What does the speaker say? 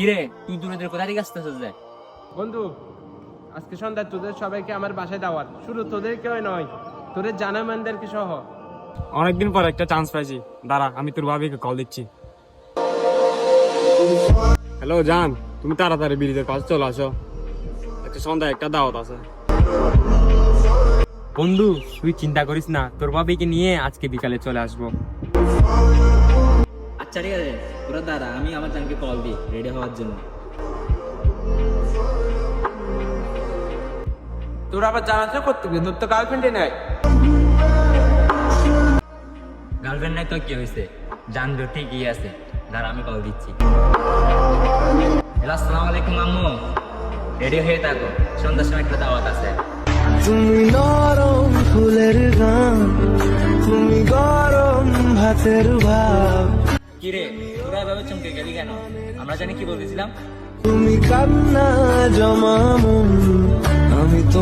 কিরে তুই দূরে কোথা থেকে আসতেছিস যে? বন্ধু, আজকে সন্ধ্যায় তোদের সবাইকে আমার বাসায় দাওয়াত। শুধু তোদের কেউ নয়, তোদের জানামানদেরকে সহ। অনেকদিন পর একটা চান্স পাইছি, দাঁড়া আমি তোর ভাবিকে কল দিচ্ছি। হ্যালো জান, তুমি তাড়াতাড়ি ব্রিজের কাছে চলে আসো, একটা সন্ধ্যায় একটা দাওয়াত আছে। বন্ধু তুই চিন্তা করিস না, তোর ভাবিকে নিয়ে আজকে বিকালে চলে আসবো। আচ্ছা ঠিক আছে, তোরা দাঁড়া, আমি আমার জানকে কল দিই রেডি হওয়ার জন্য। তোরা আবার জানাতে করতে গিয়ে তোর তো গার্লফ্রেন্ডে নাই। গার্লফ্রেন্ড নাই তো কি হয়েছে, জানবে ঠিকই আছে, দাঁড়া আমি কল দিচ্ছি। হ্যালো, আসসালামু আলাইকুম আম্মু, রেডি হয়ে থাকো, সন্ধ্যার সময় একটা দাওয়াত আছে। তুমি নরম ফুলের গান, তুমি গরম ভাতের ভাব, কিরে তোরা এভাবে চমকে গেলি কেন? আমরা জানি কি বলতেছিলাম। তুমি কান্না জমা মন, আমি তো